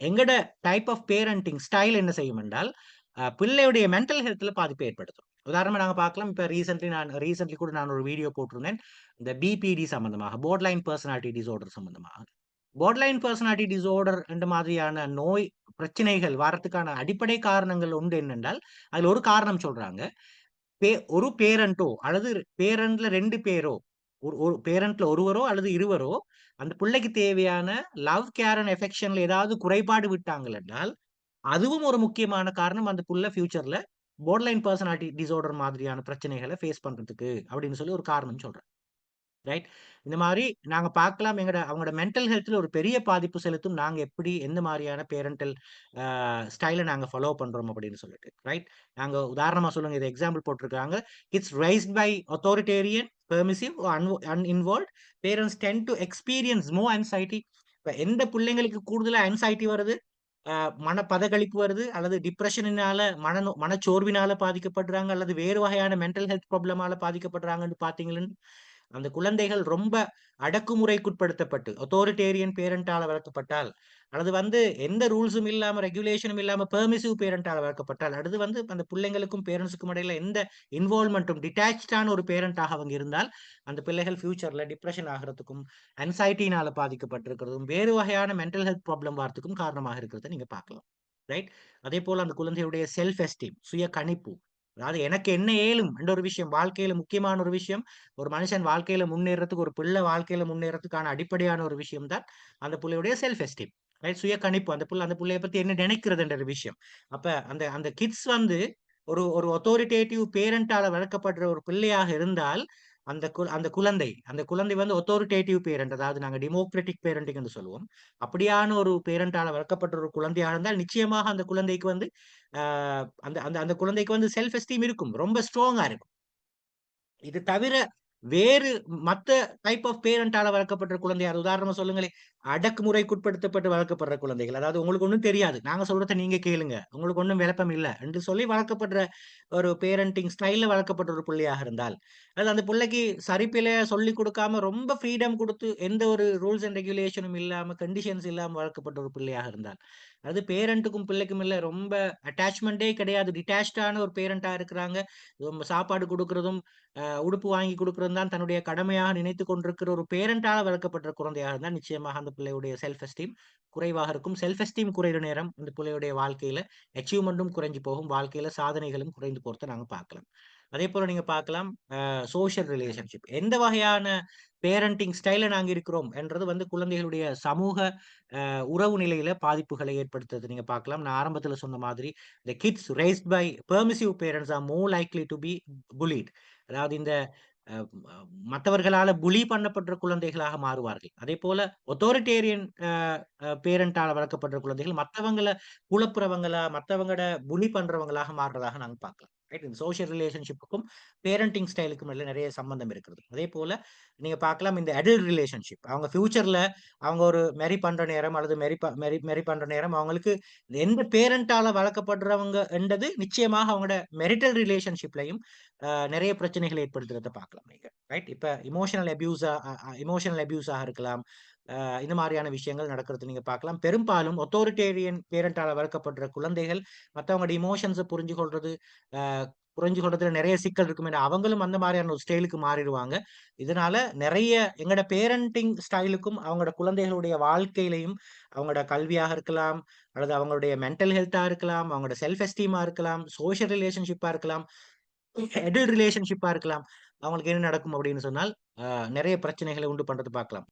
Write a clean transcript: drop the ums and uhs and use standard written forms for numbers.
எங்கட type of parenting style என்ன செய்யும் என்றால், பிள்ளையுடைய மென்டல் ஹெல்த்ல பாதிப்பை ஏற்படுத்தும். உதாரணமா நாங்க பார்க்கலாம். இப்ப ரீசென்ட்லி கூட நான் ஒரு வீடியோ போட்டிருந்தேன். இந்த பிபிடி சம்பந்தமாக, போர்டர்லைன் பெர்சனாலிட்டி டிஸார்டர் சம்பந்தமாக. போர்டர்லைன் பெர்சனாலிட்டி டிஸார்டர் என்ற மாதிரியான நோய் பிரச்சனைகள் வரத்துக்கான அடிப்படை காரணங்கள் உண்டு என்னென்றால், அதுல ஒரு காரணம் சொல்றாங்க. ஒரு பேரண்டோ அல்லது பேரண்ட்ல 2 பேரோ, ஒரு ஒரு பேரண்ட்ல ஒருவரோ அல்லது இருவரோ, அந்த பிள்ளைக்கு தேவையான லவ், கேர் அண்ட் அஃபெக்ஷன்ல ஏதாவது குறைபாடு விட்டாங்கள் என்றால், அதுவும் ஒரு முக்கியமான காரணம் அந்த புள்ள ஃபியூச்சர்ல போர்டர்லைன் பெர்சனாலிட்டி டிஸார்டர் மாதிரியான பிரச்சனைகள ஃபேஸ் பண்றதுக்கு அப்படின்னு சொல்லி ஒரு காரணம் சொல்றாங்க. ரைட். இந்த மாரி நாங்க பார்க்கலாம் அவங்களோட மென்டல் ஹெல்த்ல ஒரு பெரிய பாதிப்பு செலுத்தும். நாங்க எப்படி எந்த மாரியான பேரன்டல் அ ஸ்டைல நாங்க ஃபாலோ பண்றோம் அப்படின்னு சொல்லிட்டு. ரைட். நாங்க உதாரணமா சொல்லுங்க. இது எக்ஸாம்பிள் போட்டிருக்காங்க. It's raised by authoritarian, permissive, uninvolved parents tend to experience more anxiety. இப்ப எந்த பிள்ளைங்களுக்கு கூடுதலா ஆங்சைட்டி வருது, மனப்பதகளிப்பு வருது, அல்லது டிப்ரஷனினால மனச்சோர்வினால பாதிக்கப்படுறாங்க, அல்லது வேறு வகையான மென்டல் ஹெல்த் ப்ராப்ளமால பாதிக்கப்படுறாங்கன்னு பார்த்தீங்கன்னு, அந்த குழந்தைகள் ரொம்ப அடக்குமுறைக்குட்படுத்தப்பட்டு அத்தாரிட்டேரியன் பேரண்டால வளர்க்கப்பட்டால், அல்லது எந்த ரூல்ஸும் இல்லாம, ரெகுலேஷனும் இல்லாம பெர்மிசிவ் பேரண்டால வளர்க்கப்பட்டால், அடுத்து அந்த பிள்ளைங்களுக்கும் பேரண்ட்ஸுக்கும் இடையில எந்த இன்வால்வ்மென்ட்டும் டிட்டாச்சான ஒரு பேரண்டாக அவங்க இருந்தால், அந்த பிள்ளைகள் ஃபியூச்சர்ல டிப்ரஷன் ஆகுறதுக்கும், ஆங்சைட்டினால பாதிக்கப்பட்டிருக்கிறதும், வேறு வகையான மென்டல் ஹெல்த் ப்ராப்ளம் வரதுக்கும் காரணமாக இருக்கிறத நீங்க பார்க்கலாம். ரைட். அதே போல அந்த குழந்தையுடைய செல்ஃப் எஸ்டீம், சுய கணிப்பு. அதாவது எனக்கு என்ன இயலும் என்ற ஒரு விஷயம், வாழ்க்கையில முக்கியமான ஒரு விஷயம். ஒரு மனுஷன் வாழ்க்கையில முன்னேறதுக்கு, ஒரு பிள்ளை வாழ்க்கையில முன்னேறதுக்கான அடிப்படையான ஒரு விஷயம் தான் அந்த புள்ளையுடைய செல்ஃப் எஸ்டீம். ரைட். சுய கணிப்பு. அந்த புள்ளைய பத்தி என்ன நினைக்கிறதுன்ற ஒரு விஷயம். அப்ப அந்த அந்த கிட்ஸ் ஒரு ஒரு அத்தாரிட்டேட்டிவ் பேரண்டால வளர்க்கப்படுற ஒரு பிள்ளையாக இருந்தால், அந்த குழந்தை அத்தாரிட்டேட்டிவ் பேரண்ட், அதாவது நாங்க டெமோக்ராட்டிக் பேரண்டிங் என்று சொல்லுவோம். அப்படியான ஒரு பேரண்டால வளர்க்கப்பட்ட ஒரு குழந்தையாக இருந்தால், நிச்சயமாக அந்த குழந்தைக்கு அ அந்த அந்த அந்த குழந்தைக்கு செல்ஃப் எஸ்டீம் இருக்கும். ரொம்ப ஸ்ட்ராங்கா இருக்கும். இது தவிர வேறு மத்த டைப் ஆஃப் பேரண்டால வளர்க்கப்படுற குழந்தை, அது உதாரணமா சொல்லுங்களேன். அடக்குமுறைக்குட்படுத்தப்பட்டு வளர்க்கப்படுற குழந்தைகள். அதாவது உங்களுக்கு ஒண்ணும் தெரியாது. நாங்க சொல்றத நீங்க கேளுங்க. உங்களுக்கு ஒண்ணும் விளப்பம் இல்ல என்று சொல்லி வளர்க்கப்படுற ஒரு பேரண்டிங் ஸ்டைல்ல வளர்க்கப்பட்ட ஒரு புள்ளையாக இருந்தால், அது அந்த புள்ளைக்கு சரி பிழைய சொல்லிக் குடுக்காம ரொம்ப ஃப்ரீடம் குடுத்து எந்த ஒரு ரூல்ஸ் அண்ட் ரெகுலேஷனும் இல்லாம, கண்டிஷன்ஸ் இல்லாம வளர்க்கப்பட்ட ஒரு பிள்ளையாக இருந்தால், அது பேரண்ட்டுக்கும் பிள்ளைக்கும் இல்ல ரொம்ப அட்டாச்மென்ட்டே கிடையாது. டிட்டாச்டான ஒரு பேரண்டா இருக்கிறாங்க. சாப்பாடு குடுக்குறதும், உடுப்பு வாங்கி குடுக்குறது தான் தன்னுடைய கடமையாக நினைத்துக் கொண்டிருக்கிற ஒரு பேரண்டால வளர்க்கப்பட்ட குழந்தையாக இருந்தா, நிச்சயமாக அந்த பிள்ளையுடைய செல்ஃப் எஸ்டீம் குறைவாக இருக்கும். செல்ஃப் எஸ்டீம் குறையிற நேரம், அந்த பிள்ளையுடைய வாழ்க்கையில அச்சீவ்மென்ட்டும் குறைஞ்சு போகும். வாழ்க்கையில சாதனைகளும் குறைந்து போறத நாங்க பார்க்கலாம். அதேபோல நீங்க பார்க்கலாம், சோசியல் ரிலேஷன்ஷிப். எந்த வகையான பேரண்டிங் ஸ்டைல்ல நாங்க இருக்கிறோம் என்றது குழந்தைகளுடைய சமூக உறவு நிலையில பாதிப்புகளை ஏற்படுத்துறது நீங்க பார்க்கலாம். நான் ஆரம்பத்துல சொன்ன மாதிரி, the kids raised by permissive parents are more likely to be bullied. அதாவது இந்த அ ம மத்தவர்களால புலி பண்ணப்படுற குழந்தைகளாக மாறுவார்கள். அதேபோல அத்தாரிட்டேரியன் அ அ பேரண்டால வளர்க்கப்படுற குழந்தைகள் மத்தவங்கள புலி பண்றவங்களாக மாறுறதாக நாங்க பார்க்கலாம். ரைட். இந்த சோசியல் ரிலேஷன்ஷிப்புக்கும், பேரண்டிங் ஸ்டைலுக்கும் இடையில நிறைய சம்பந்தம் இருக்கிறது. அதேபோல நீங்க பார்க்கலாம், இந்த அடல்ட் ரிலேஷன்ஷிப். அவங்க ஃபியூச்சர்ல அவங்க ஒரு மேரி பண்ற நேரம், அல்லது மேரி ப மேரி மேரி பண்ற நேரம் அவங்களுக்கு எந்த பேரண்டால வளர்க்கப்படுறவங்க என்றது நிச்சயமாக அவங்களோட மேரிட்டல் ரிலேஷன்ஷிப்லயும் நிறைய பிரச்சனைகள் ஏற்படுத்துறத பார்க்கலாம் நீங்க. ரைட். இப்ப எமோஷனல் அபியூஸா இருக்கலாம். இந்த மாரியான விஷயங்கள் நடக்கிறது நீங்க பார்க்கலாம். பெரும்பாலும் அத்தாரிட்டேரியன் பேரண்டால வளர்க்கப்படுற குழந்தைகள் மத்தவங்களோட எமோஷன்ஸ அ புரிஞ்சு கொள்றதுல நிறைய சிக்கல் இருக்கும். ஏன்னா அவங்களும் அந்த மாரியான ஒரு ஸ்டைலுக்கு மாறிருவாங்க. இதனால நிறைய எங்கட பேரண்டிங் ஸ்டைலுக்கும், அவங்களோட குழந்தைகளுடைய வாழ்க்கையிலயும், அவங்களோட கல்வியாக இருக்கலாம், அல்லது அவங்களுடைய மென்டல் ஹெல்த்தா இருக்கலாம், அவங்களோட செல்ஃப் எஸ்டீமா இருக்கலாம், சோசியல் ரிலேஷன்ஷிப்பா இருக்கலாம், அடல்ட் ரிலேஷன்ஷிப்பா இருக்கலாம். அவங்களுக்கு என்ன நடக்கும் அப்படின்னு சொன்னால், நெறைய பிரச்சனைகளை உண்டு பண்றது பார்க்கலாம்.